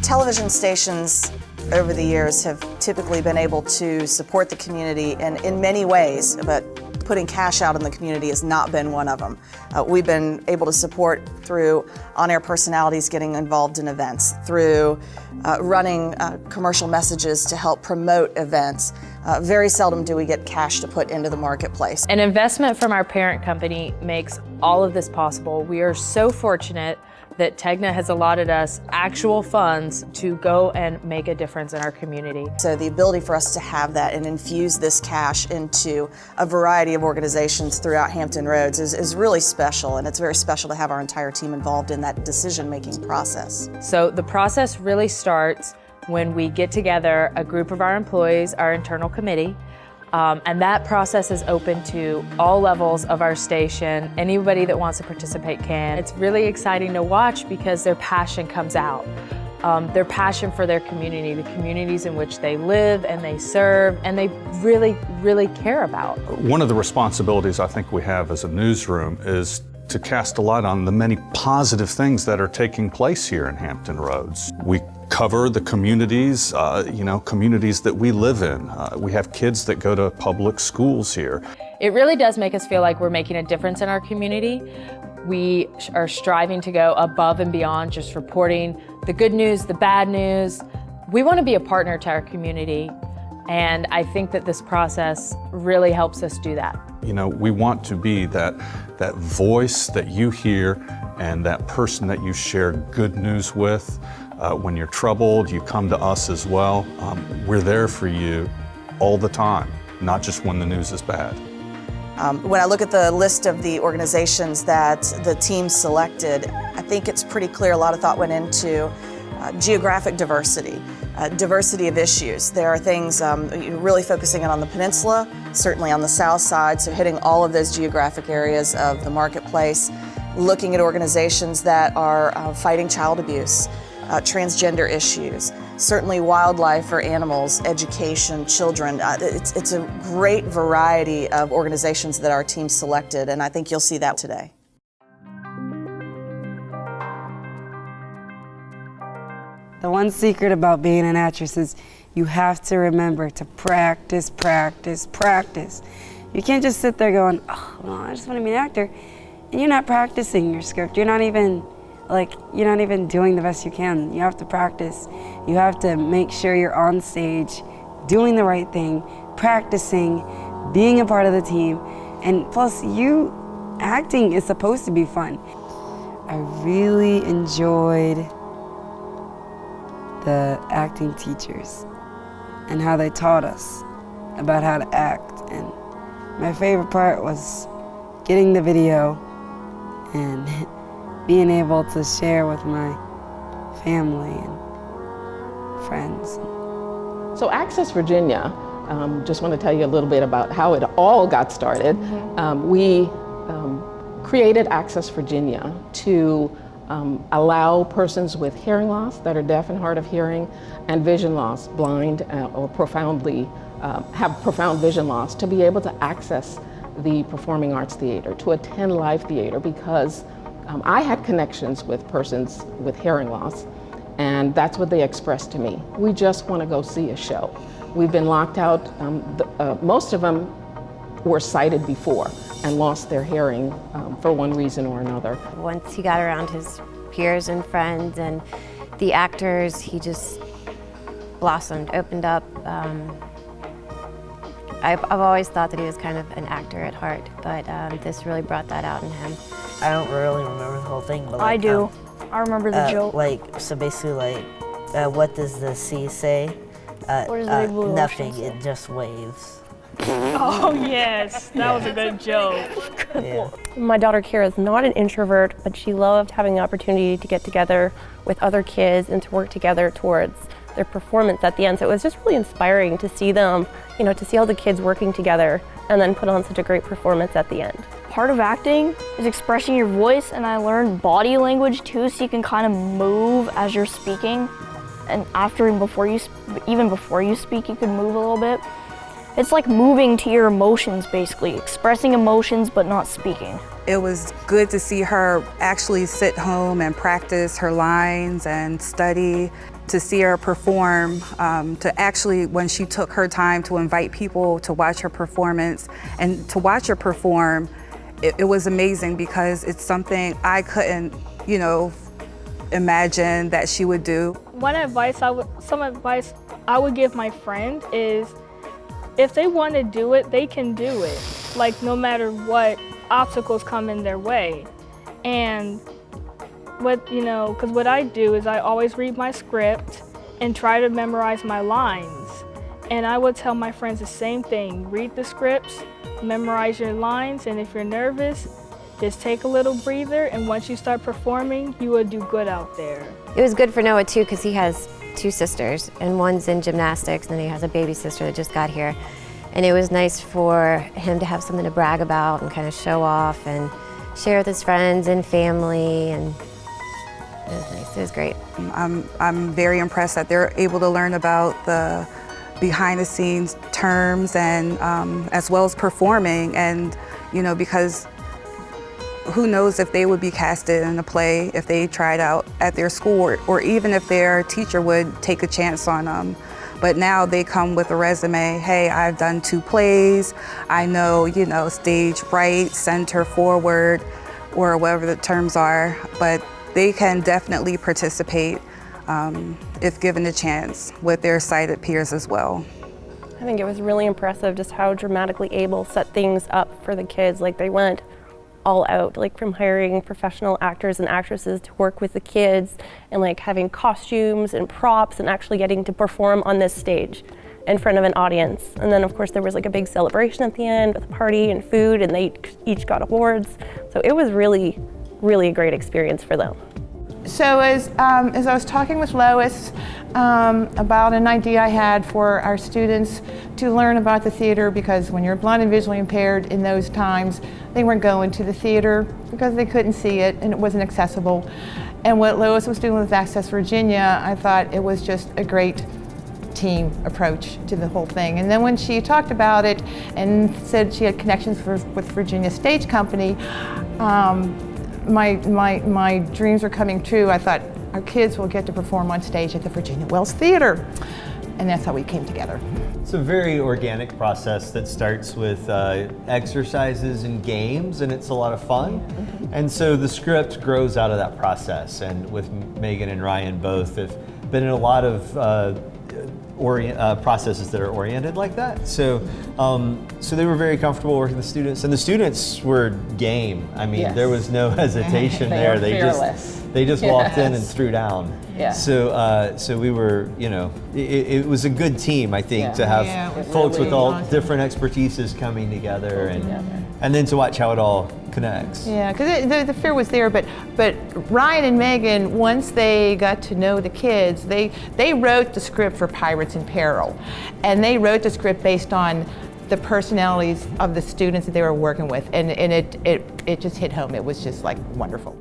Television stations over the years have typically been able to support the community in many ways, but putting cash out in the community has not been one of them. We've been able to support through on-air personalities getting involved in events, through running commercial messages to help promote events. Very seldom do we get cash to put into the marketplace. An investment from our parent company makes all of this possible. We are so fortunate that Tegna has allotted us actual funds to go and make a difference in our community. So the ability for us to have that and infuse this cash into a variety of organizations throughout Hampton Roads is really special, and it's very special to have our entire team involved in that decision-making process. So the process really starts when we get together a group of our employees, our internal committee, and that process is open to all levels of our station. Anybody that wants to participate can. It's really exciting to watch because their passion comes out. Their passion for their community, the communities in which they live and they serve, and they really, really care about. One of the responsibilities I think we have as a newsroom is to cast a light on the many positive things that are taking place here in Hampton Roads. We cover the communities, communities that we live in. We have kids that go to public schools here. It really does make us feel like we're making a difference in our community. We are striving to go above and beyond just reporting the good news, the bad news. We want to be a partner to our community, and I think that this process really helps us do that. You know, we want to be that voice that you hear and that person that you share good news with. When you're troubled, you come to us as well. We're there for you all the time, not just when the news is bad. When I look at the list of the organizations that the team selected, I think it's pretty clear a lot of thought went into geographic diversity, diversity of issues. There are things really focusing on the peninsula, certainly on the south side, so hitting all of those geographic areas of the marketplace, looking at organizations that are fighting child abuse, transgender issues, certainly wildlife or animals, education, children. It's a great variety of organizations that our team selected, and I think you'll see that today. The one secret about being an actress is you have to remember to practice, practice, practice. You can't just sit there going, oh, well, I just want to be an actor, and you're not practicing your script. You're not even doing the best you can. You have to practice. You have to make sure you're on stage, doing the right thing, practicing, being a part of the team, and plus acting is supposed to be fun. I really enjoyed the acting teachers and how they taught us about how to act. And my favorite part was getting the video and being able to share with my family and friends. So Access Virginia, just want to tell you a little bit about how it all got started. We created Access Virginia to allow persons with hearing loss that are deaf and hard of hearing and vision loss, blind or have profound vision loss, to be able to access the Performing Arts Theater, to attend live theater, because I had connections with persons with hearing loss, and that's what they expressed to me. We just want to go see a show. We've been locked out. Most of them were sighted before and lost their hearing for one reason or another. Once he got around his peers and friends and the actors, he just blossomed, opened up. I've always thought that he was kind of an actor at heart, but this really brought that out in him. I don't really remember the whole thing, but I do. I remember the joke. So basically, what does the sea say? What does the big blue nothing. ocean say? It just waves. Oh yes, that was a good joke. Yeah. My daughter Kara is not an introvert, but she loved having the opportunity to get together with other kids and to work together towards their performance at the end. So it was just really inspiring to see them, to see all the kids working together and then put on such a great performance at the end. Part of acting is expressing your voice, and I learned body language too, so you can kind of move as you're speaking. And after and before you, even before you speak, you can move a little bit. It's like moving to your emotions, basically, expressing emotions but not speaking. It was good to see her actually sit home and practice her lines and study, to see her perform, to actually, when she took her time to invite people to watch her performance and to watch her perform, it was amazing because it's something I couldn't, imagine that she would do. Some advice I would give my friend is, if they want to do it, they can do it. Like, no matter what obstacles come in their way. And because what I do is I always read my script and try to memorize my lines. And I would tell my friends the same thing. Read the scripts, memorize your lines, and if you're nervous, just take a little breather, and once you start performing, you will do good out there. It was good for Noah too, because he has 2 sisters, and one's in gymnastics, and then he has a baby sister that just got here. And it was nice for him to have something to brag about and kind of show off and share with his friends and family, and it was nice. It was great. I'm very impressed that they're able to learn about the behind-the-scenes terms and as well as performing, and because who knows if they would be casted in a play if they tried out at their school, or even if their teacher would take a chance on them. But now they come with a resume. Hey, I've done 2 plays. I know, stage right, center, forward, or whatever the terms are. But they can definitely participate if given a chance with their sighted peers as well. I think it was really impressive just how dramatically Able set things up for the kids. Like, they went all out, like from hiring professional actors and actresses to work with the kids, and like having costumes and props and actually getting to perform on this stage in front of an audience. And then of course there was like a big celebration at the end with a party and food, and they each got awards. So it was really, really a great experience for them. So as I was talking with Lois about an idea I had for our students to learn about the theater, because when you're blind and visually impaired in those times, they weren't going to the theater because they couldn't see it and it wasn't accessible. And what Lois was doing with Access Virginia, I thought it was just a great team approach to the whole thing. And then when she talked about it and said she had connections with Virginia Stage Company, my dreams were coming true. I thought our kids will get to perform on stage at the Virginia Wells Theater. And that's how we came together. It's a very organic process that starts with exercises and games, and it's a lot of fun. And so the script grows out of that process. And with Megan and Ryan both have been in a lot of processes that are oriented like that. So so they were very comfortable working with the students, and the students were game. I mean, there was no hesitation there. They just walked in and threw down. Yeah. So we were, it was a good team, I think, to have folks with all different expertises coming together, and then to watch how it all connects. Yeah, because the fear was there, but Ryan and Megan, once they got to know the kids, they wrote the script for Pirates in Peril, and they wrote the script based on the personalities of the students that they were working with, and it just hit home. It was just like wonderful.